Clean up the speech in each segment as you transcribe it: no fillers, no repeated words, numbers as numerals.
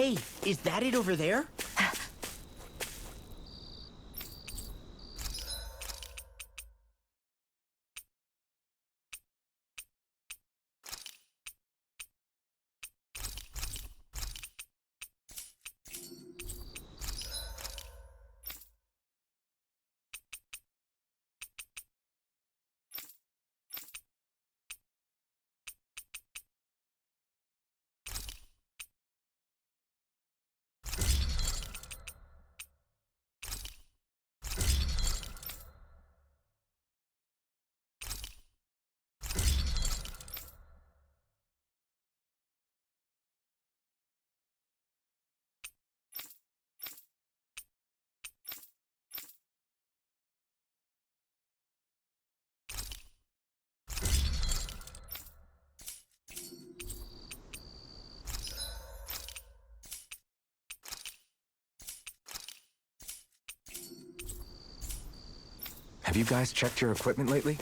Hey, is that it over there? Have you guys checked your equipment lately?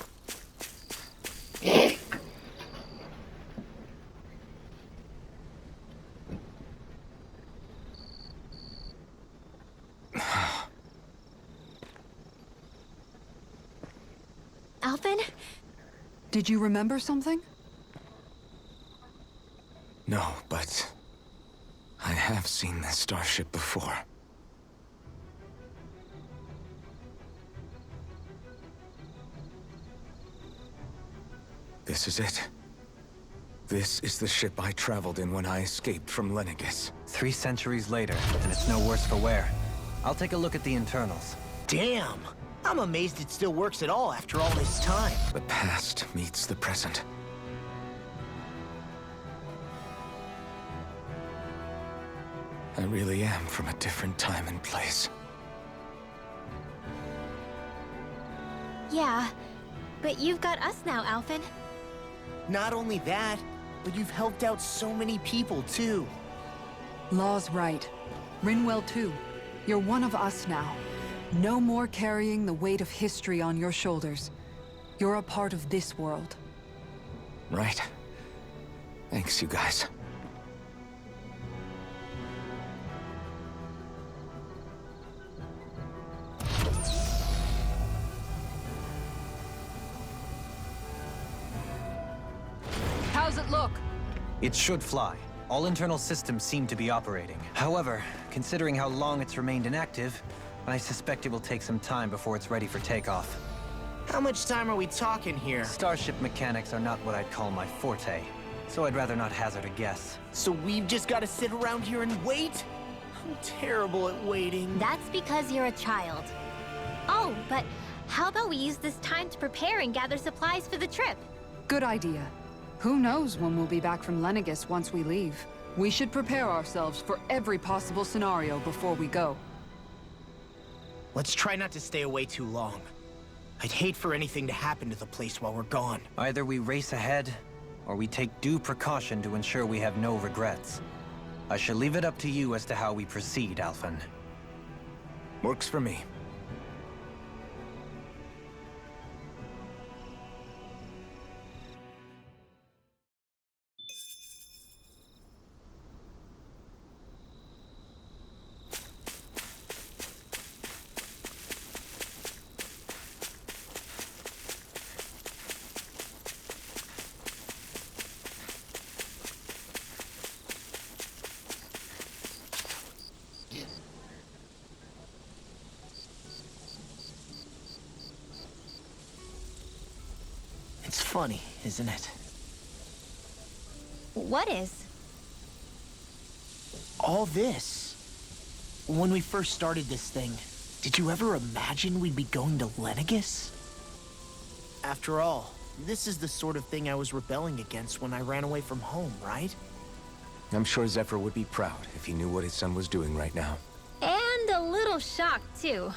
Alvin? Did you remember something? No, but I have seen this starship before. This is it. This is the ship I traveled in when I escaped from Lenegis. 3 centuries later, and it's no worse for wear. I'll take a look at the internals. Damn! I'm amazed it still works at all after all this time. The past meets the present. I really am from a different time and place. Yeah, but you've got us now, Alvin. Not only that, but you've helped out so many people, too. Law's right. Rinwell too. You're one of us now. No more carrying the weight of history on your shoulders. You're a part of this world. Right. Thanks, you guys. How's it look? It should fly. All internal systems seem to be operating. However, considering how long it's remained inactive, I suspect it will take some time before it's ready for takeoff. How much time are we talking here? Starship mechanics are not what I'd call my forte, so I'd rather not hazard a guess. So we've just got to sit around here and wait? I'm terrible at waiting. That's because you're a child. Oh, but how about we use this time to prepare and gather supplies for the trip? Good idea. Who knows when we'll be back from Lenegis once we leave. We should prepare ourselves for every possible scenario before we go. Let's try not to stay away too long. I'd hate for anything to happen to the place while we're gone. Either we race ahead, or we take due precaution to ensure we have no regrets. I shall leave it up to you as to how we proceed, Alphen. Works for me. It's funny, isn't it? What is? All this. When we first started this thing, did you ever imagine we'd be going to Lenegis? After all, this is the sort of thing I was rebelling against when I ran away from home, right? I'm sure Zephyr would be proud if he knew what his son was doing right now. And a little shocked, too.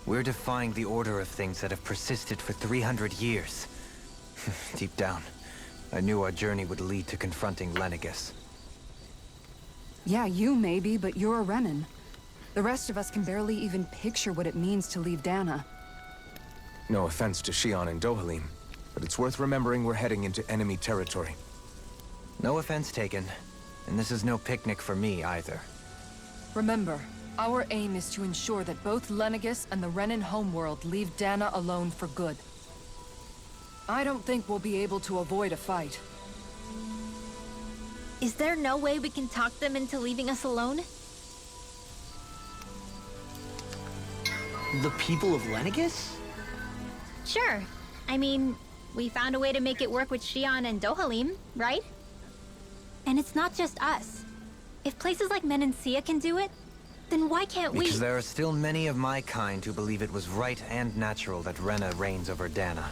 We're defying the order of things that have persisted for 300 years. Deep down, I knew our journey would lead to confronting Lenegis. Yeah, you maybe, but you're a Renan. The rest of us can barely even picture what it means to leave Dana. No offense to Shion and Dohalim, but it's worth remembering we're heading into enemy territory. No offense taken, and this is no picnic for me either. Remember, our aim is to ensure that both Lenegis and the Renan homeworld leave Dana alone for good. I don't think we'll be able to avoid a fight. Is there no way we can talk them into leaving us alone? The people of Lenegis? Sure. I mean, we found a way to make it work with Xion and Dohalim, right? And it's not just us. If places like Menancia can do it, then why can't we? Because there are still many of my kind who believe it was right and natural that Rena reigns over Dana.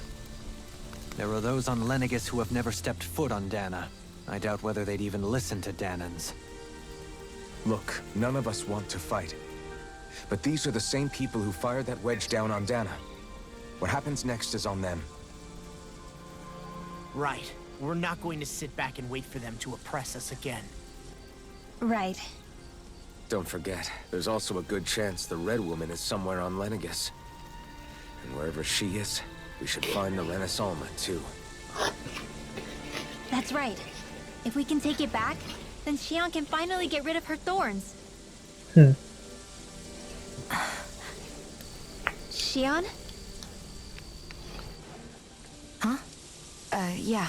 There are those on Lenegis who have never stepped foot on Dana. I doubt whether they'd even listen to Danans. Look, none of us want to fight. But these are the same people who fired that wedge down on Dana. What happens next is on them. Right. We're not going to sit back and wait for them to oppress us again. Right. Don't forget, there's also a good chance the Red Woman is somewhere on Lenegis. And wherever she is, we should find the Renaissance too. That's right. If we can take it back, then Xion can finally get rid of her thorns. Xion? Huh? Yeah.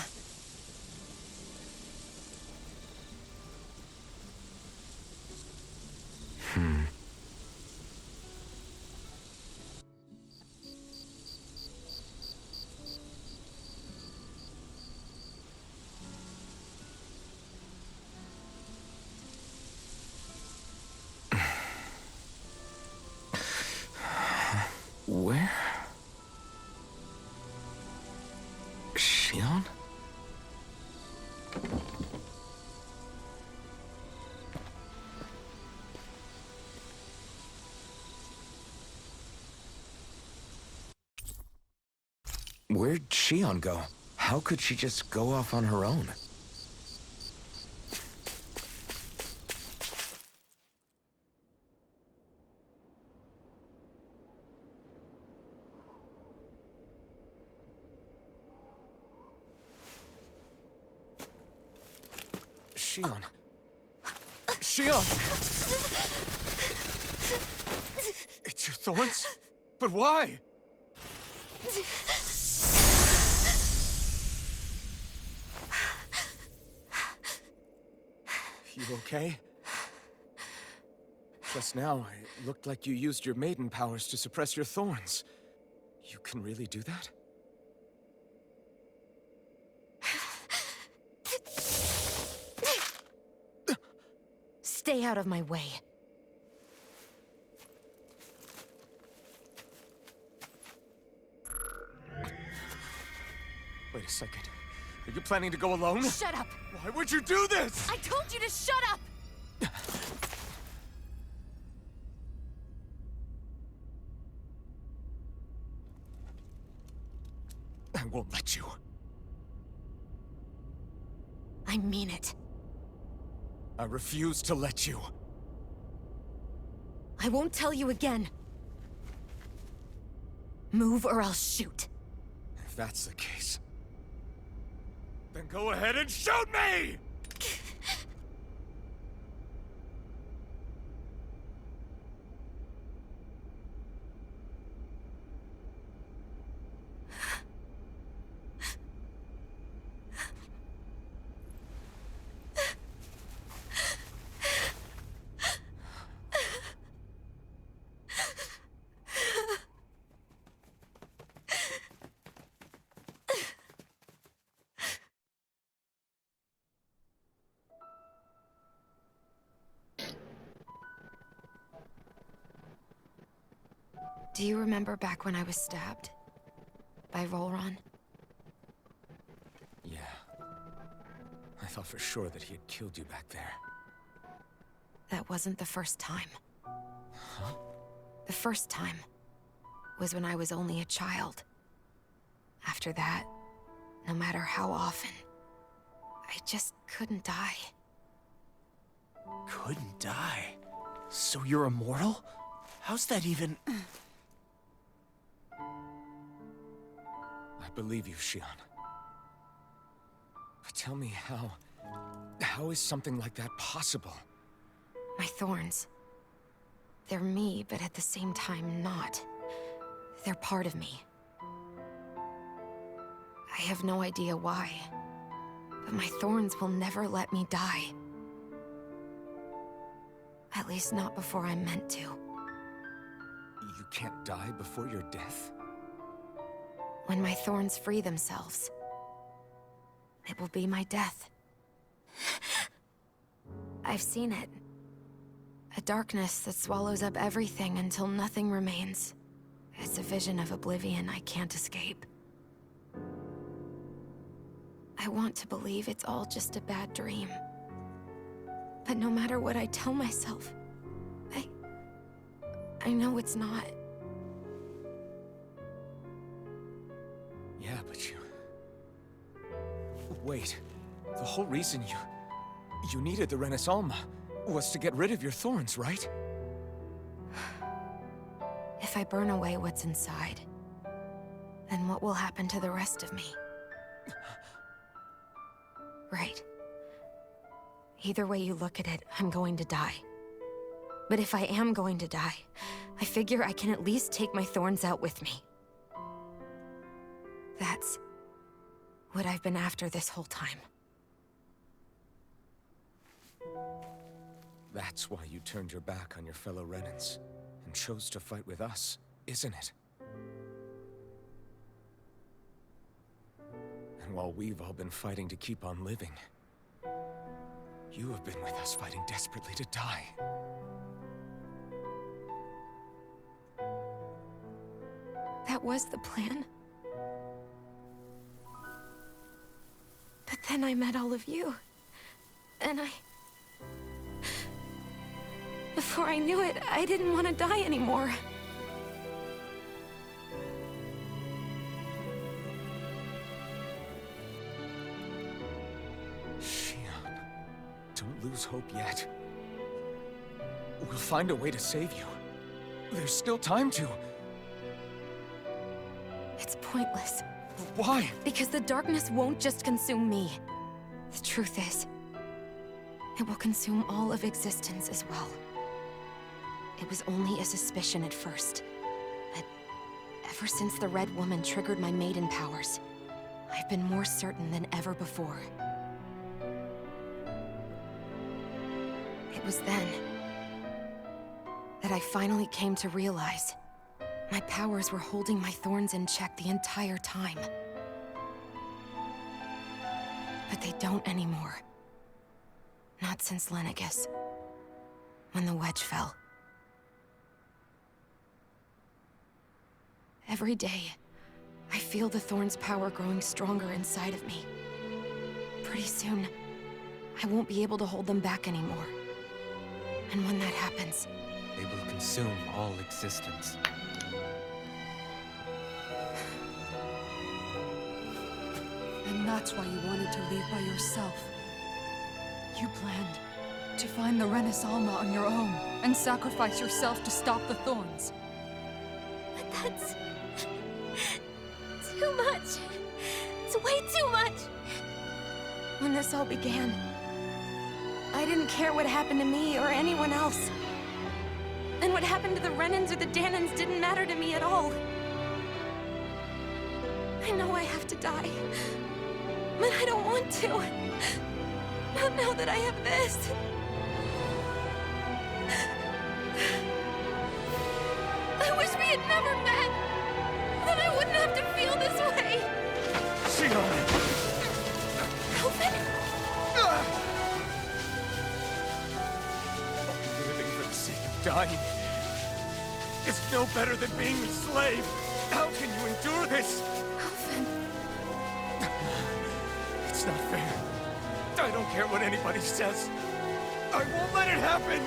Where? Xion? Where'd Xion go? How could she just go off on her own? Xion. Xion! It's your thorns? But why? You okay? Just now, it looked like you used your maiden powers to suppress your thorns. You can really do that? Stay out of my way. Wait a second. Are you planning to go alone? Shut up! Why would you do this? I told you to shut up! I won't let you. I mean it. I refuse to let you. I won't tell you again. Move or I'll shoot. If that's the case, then go ahead and shoot me! Do you remember back when I was stabbed? By Rolron? Yeah. I thought for sure that he had killed you back there. That wasn't the first time. Huh? The first time was when I was only a child. After that, no matter how often, I just couldn't die. Couldn't die? So you're immortal? How's that even... I believe you, Xion. But tell me how is something like that possible? My thorns. They're me, but at the same time not. They're part of me. I have no idea why, but my thorns will never let me die. At least not before I'm meant to. You can't die before your death? When my thorns free themselves, it will be my death. I've seen it. A darkness that swallows up everything until nothing remains. It's a vision of oblivion I can't escape. I want to believe it's all just a bad dream. But no matter what I tell myself, I know it's not. Yeah, but you... Wait. The whole reason you needed the Renaissance was to get rid of your thorns, right? If I burn away what's inside, then what will happen to the rest of me? Right. Either way you look at it, I'm going to die. But if I am going to die, I figure I can at least take my thorns out with me. That's what I've been after this whole time. That's why you turned your back on your fellow Renans and chose to fight with us, isn't it? And while we've all been fighting to keep on living, you have been with us fighting desperately to die. That was the plan. But then I met all of you. And before I knew it, I didn't want to die anymore. Shion, don't lose hope yet. We'll find a way to save you. There's still time to. It's pointless. Why? Because the darkness won't just consume me. The truth is, it will consume all of existence as well. It was only a suspicion at first, but ever since the Red Woman triggered my maiden powers, I've been more certain than ever before. It was then that I finally came to realize my powers were holding my thorns in check the entire time. But they don't anymore. Not since Lenegis, when the wedge fell. Every day, I feel the thorn's power growing stronger inside of me. Pretty soon, I won't be able to hold them back anymore. And when that happens, They will consume all existence. And that's why you wanted to leave by yourself. You planned to find the Renaissance on your own and sacrifice yourself to stop the thorns. But that's... too much. It's way too much. when this all began, I didn't care what happened to me or anyone else. And what happened to the Renans or the Danans didn't matter to me at all. I know I have to die, but I don't want to. Not now that I have this. I wish we had never met. Then I wouldn't have to feel this way. Alvin? Living for the sake of dying is no better than being a slave. How can you endure this? Alvin. It's not fair. I don't care what anybody says. I won't let it happen.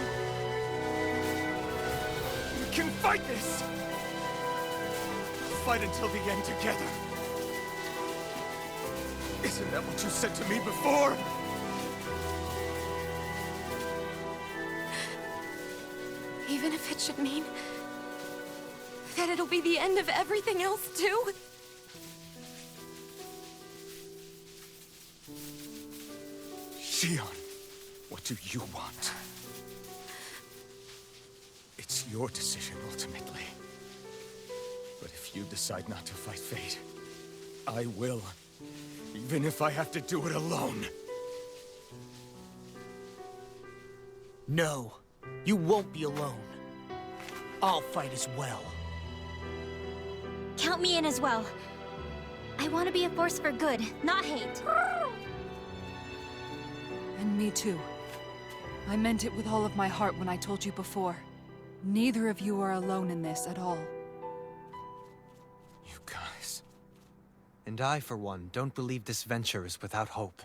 We can fight this. Fight until the end together. Isn't that what you said to me before? Even if it should mean that it'll be the end of everything else, too? Shion, what do you want? It's your decision, ultimately. But if you decide not to fight fate, I will. Even if I have to do it alone. No, you won't be alone. I'll fight as well. Count me in as well. I want to be a force for good, not hate. And me too. I meant it with all of my heart when I told you before. Neither of you are alone in this at all. You guys... And I, for one, don't believe this venture is without hope.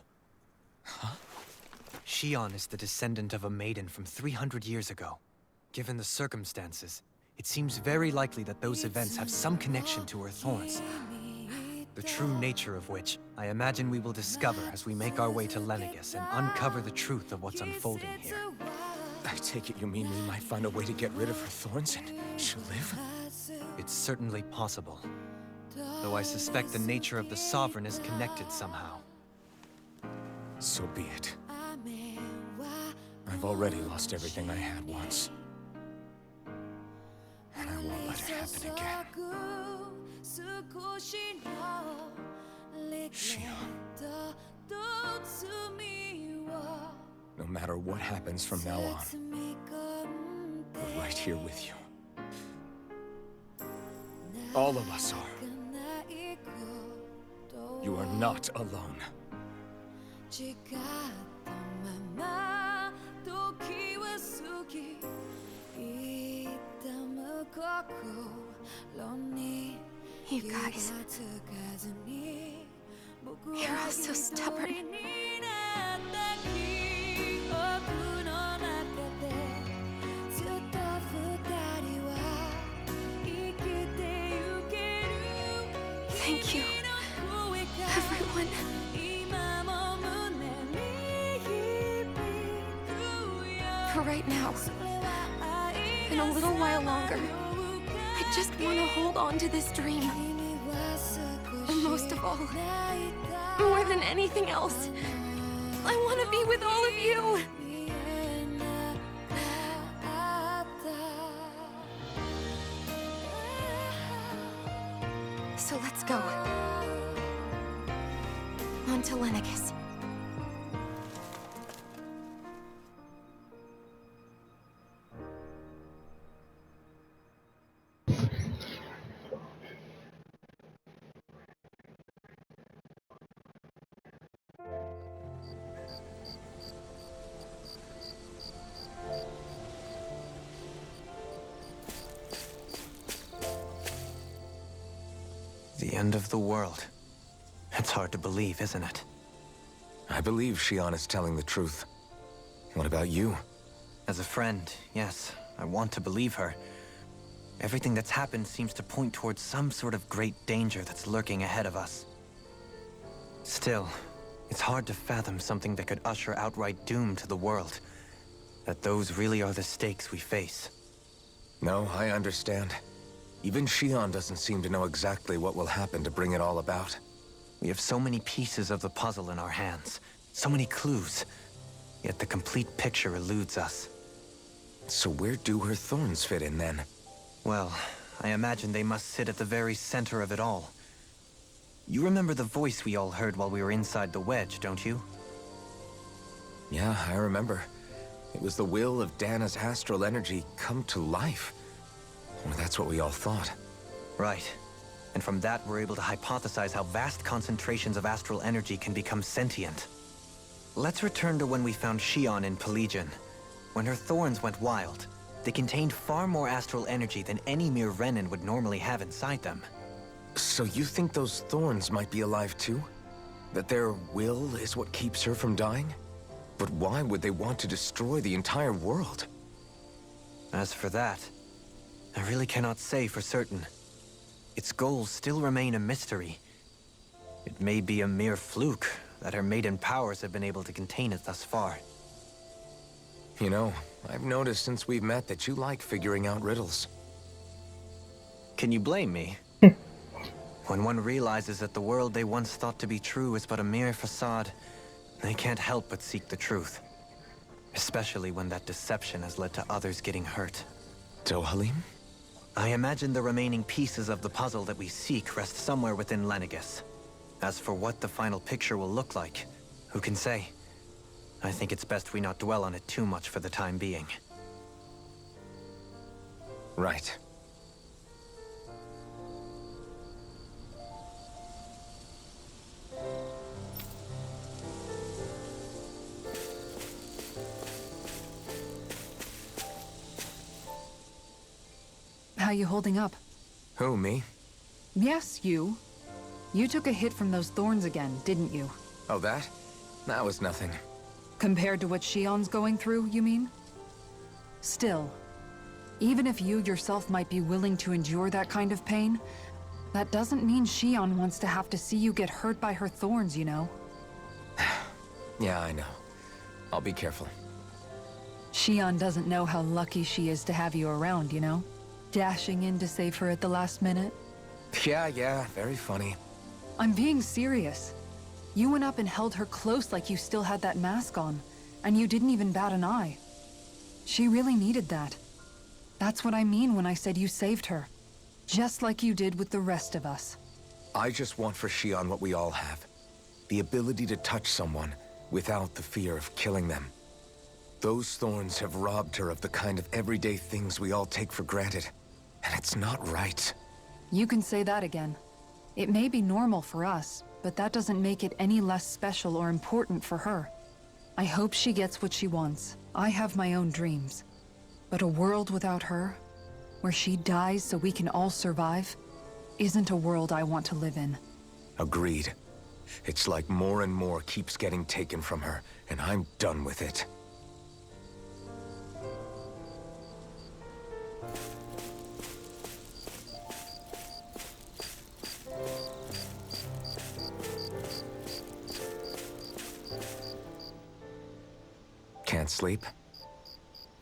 Huh? Shion is the descendant of a maiden from 300 years ago. Given the circumstances, it seems very likely that those events have some connection to her thorns. The true nature of which, I imagine we will discover as we make our way to Lenegis and uncover the truth of what's unfolding here. I take it you mean we might find a way to get rid of her thorns and she'll live? It's certainly possible. Though I suspect the nature of the Sovereign is connected somehow. So be it. I've already lost everything I had once. And I won't let it happen again. Shion. No matter what happens from now on, we're right here with you. All of us are. You are not alone. You guys... You're all so stubborn. Thank you, everyone. For right now, and a little while longer, I just want to hold on to this dream. And most of all, more than anything else, I want to be with all of you. So let's go. On to Lenegis. The end of the world. It's hard to believe, isn't it? I believe Shion is telling the truth. What about you? As a friend, yes, I want to believe her. Everything that's happened seems to point towards some sort of great danger that's lurking ahead of us. Still, it's hard to fathom something that could usher outright doom to the world. That those really are the stakes we face. No, I understand. Even Shion doesn't seem to know exactly what will happen to bring it all about. We have so many pieces of the puzzle in our hands, so many clues, yet the complete picture eludes us. So where do her thorns fit in then? Well, I imagine they must sit at the very center of it all. You remember the voice we all heard while we were inside the wedge, don't you? Yeah, I remember. It was the will of Dana's astral energy come to life. Or that's what we all thought. Right. And from that, we're able to hypothesize how vast concentrations of astral energy can become sentient. Let's return to when we found Shion in Pelegion. When her thorns went wild, they contained far more astral energy than any mere Renin would normally have inside them. So you think those thorns might be alive too? That their will is what keeps her from dying? But why would they want to destroy the entire world? As for that, I really cannot say for certain. Its goals still remain a mystery. It may be a mere fluke that her maiden powers have been able to contain it thus far. You know, I've noticed since we've met that you like figuring out riddles. Can you blame me? When one realizes that the world they once thought to be true is but a mere facade, they can't help but seek the truth. Especially when that deception has led to others getting hurt. Dohalim? I imagine the remaining pieces of the puzzle that we seek rest somewhere within Lenegis. As for what the final picture will look like, who can say? I think it's best we not dwell on it too much for the time being. Right. How you holding up? Who, me? Yes, you. You took a hit from those thorns again, didn't you? Oh, that? That was nothing. Compared to what Shion's going through, you mean? Still, even if you yourself might be willing to endure that kind of pain, that doesn't mean Shion wants to have to see you get hurt by her thorns, you know? Yeah, I know. I'll be careful. Shion doesn't know how lucky she is to have you around, you know? Dashing in to save her at the last minute. Yeah, very funny. I'm being serious. You went up and held her close like you still had that mask on, and you didn't even bat an eye. She really needed that. That's what I mean when I said you saved her. Just like you did with the rest of us. I just want for Shion what we all have. The ability to touch someone without the fear of killing them. Those thorns have robbed her of the kind of everyday things we all take for granted. And it's not right. You can say that again. It may be normal for us, but that doesn't make it any less special or important for her. I hope she gets what she wants. I have my own dreams. But a world without her, where she dies so we can all survive, isn't a world I want to live in. Agreed. It's like more and more keeps getting taken from her, and I'm done with it. Can't sleep?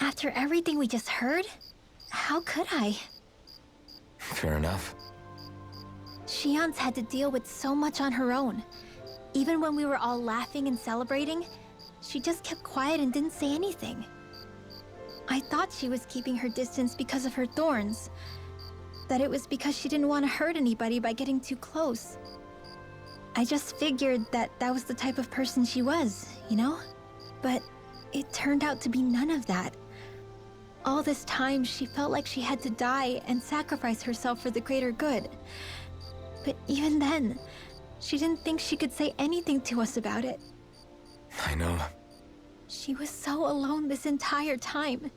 After everything we just heard, how could I? Fair enough. Shion's had to deal with so much on her own. Even when we were all laughing and celebrating, she just kept quiet and didn't say anything. I thought she was keeping her distance because of her thorns. That it was because she didn't want to hurt anybody by getting too close. I just figured that that was the type of person she was, you know? But it turned out to be none of that. All this time, she felt like she had to die and sacrifice herself for the greater good. But even then, she didn't think she could say anything to us about it. I know. She was so alone this entire time.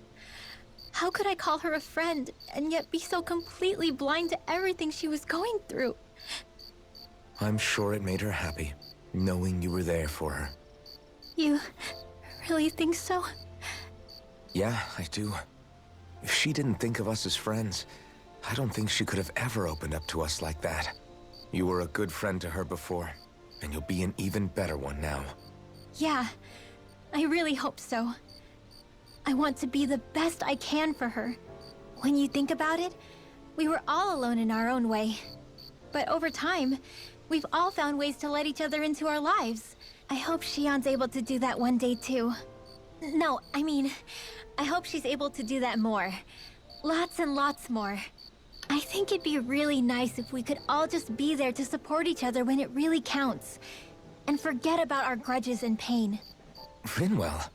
How could I call her a friend and yet be so completely blind to everything she was going through? I'm sure it made her happy, knowing you were there for her. You really think so? Yeah, I do. If she didn't think of us as friends, I don't think she could have ever opened up to us like that. You were a good friend to her before, and you'll be an even better one now. Yeah, I really hope so. I want to be the best I can for her. When you think about it, we were all alone in our own way. But over time, we've all found ways to let each other into our lives. I hope Shion's able to do that one day too. No, I mean, I hope she's able to do that more. Lots and lots more. I think it'd be really nice if we could all just be there to support each other when it really counts. And forget about our grudges and pain. Rinwell.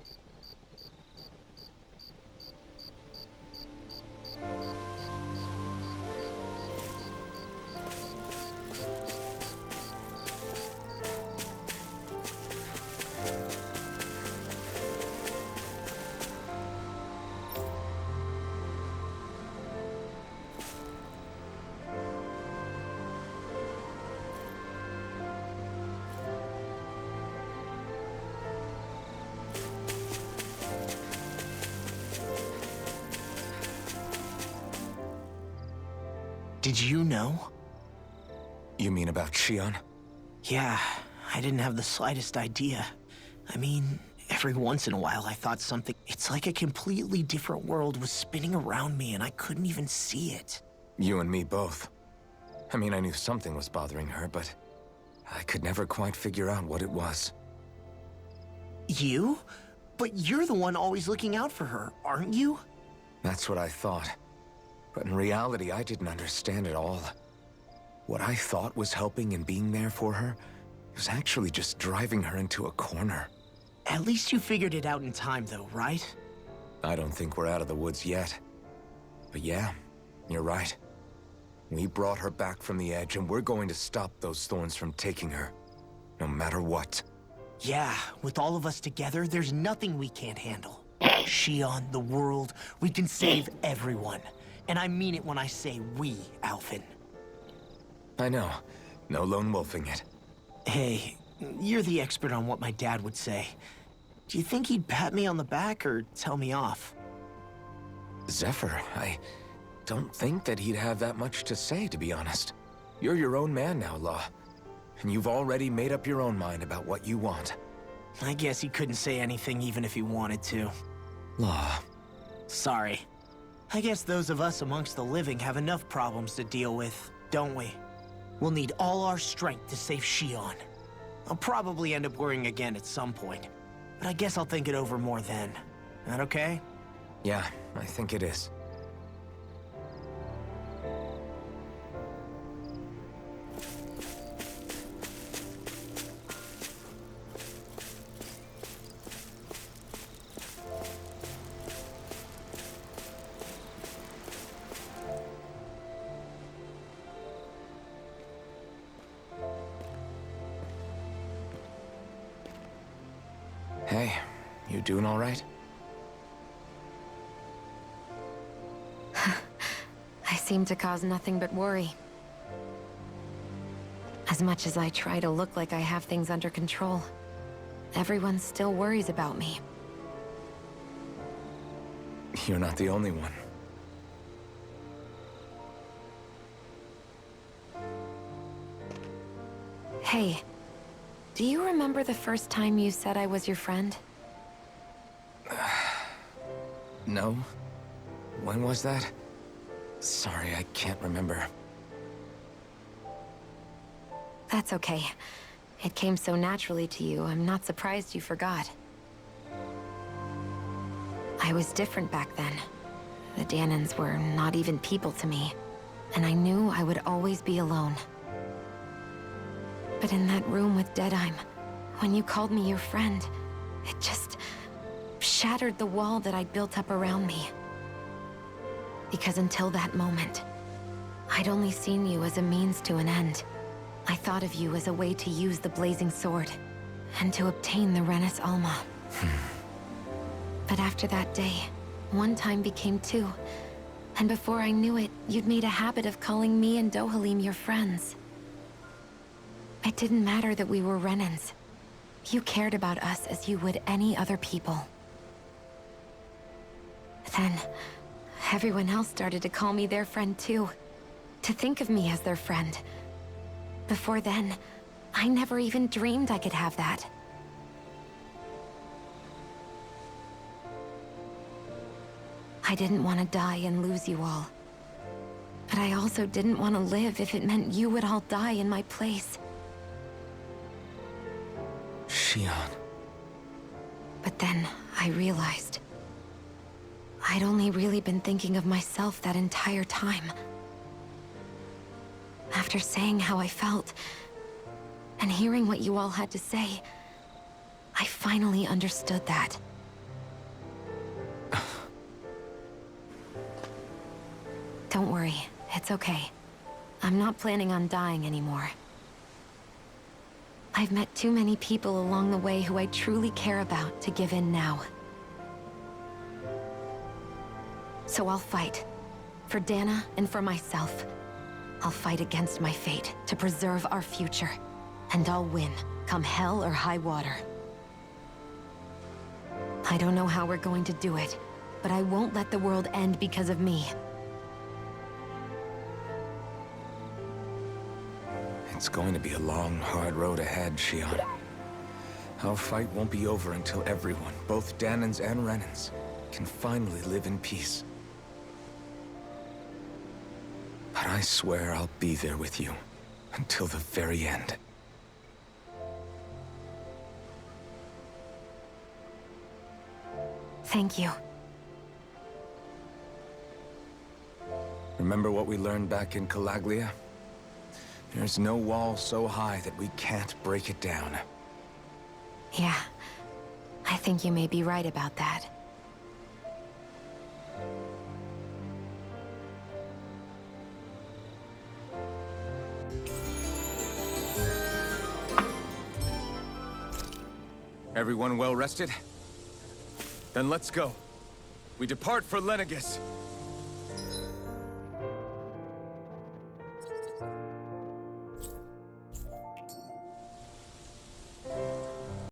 Did you know? You mean about Shion? Yeah, I didn't have the slightest idea. I mean, every once in a while I thought something... It's like a completely different world was spinning around me and I couldn't even see it. You and me both. I mean, I knew something was bothering her, but I could never quite figure out what it was. You? But you're the one always looking out for her, aren't you? That's what I thought. But in reality, I didn't understand it all. What I thought was helping and being there for her was actually just driving her into a corner. At least you figured it out in time, though, right? I don't think we're out of the woods yet. But yeah, you're right. We brought her back from the edge, and we're going to stop those thorns from taking her. No matter what. Yeah, with all of us together, there's nothing we can't handle. Shion, the world, we can save everyone. And I mean it when I say we, Alphen. I know. No lone wolfing it. Hey, you're the expert on what my dad would say. Do you think he'd pat me on the back or tell me off? Zephyr, I don't think that he'd have that much to say, to be honest. You're your own man now, Law. And you've already made up your own mind about what you want. I guess he couldn't say anything even if he wanted to. Law. Sorry. I guess those of us amongst the living have enough problems to deal with, don't we? We'll need all our strength to save Shion. I'll probably end up worrying again at some point, but I guess I'll think it over more then. That okay? Yeah, I think it is. Hey, you doing all right? I seem to cause nothing but worry. As much as I try to look like I have things under control, everyone still worries about me. You're not the only one. Hey, do you remember the first time you said I was your friend? No? When was that? Sorry, I can't remember. That's okay. It came so naturally to you, I'm not surprised you forgot. I was different back then. The Danans were not even people to me, and I knew I would always be alone. But in that room with Deadheim, when you called me your friend, it just shattered the wall that I'd built up around me. Because until that moment, I'd only seen you as a means to an end. I thought of you as a way to use the blazing sword, and to obtain the Renis Alma. But after that day, one time became two, and before I knew it, you'd made a habit of calling me and Dohalim your friends. It didn't matter that we were Renans. You cared about us as you would any other people. Then, everyone else started to call me their friend too. To think of me as their friend. Before then, I never even dreamed I could have that. I didn't want to die and lose you all. But I also didn't want to live if it meant you would all die in my place. Shion. But then, I realized I'd only really been thinking of myself that entire time. After saying how I felt, and hearing what you all had to say, I finally understood that. Don't worry, it's okay. I'm not planning on dying anymore. I've met too many people along the way who I truly care about to give in now. So I'll fight. For Dana and for myself. I'll fight against my fate to preserve our future. And I'll win, come hell or high water. I don't know how we're going to do it, but I won't let the world end because of me. It's going to be a long, hard road ahead, Shion. Our fight won't be over until everyone, both Danans and Renans, can finally live in peace. But I swear I'll be there with you until the very end. Thank you. Remember what we learned back in Calaglia? There's no wall so high that we can't break it down. Yeah. I think you may be right about that. Everyone well rested? Then let's go. We depart for Lenegis.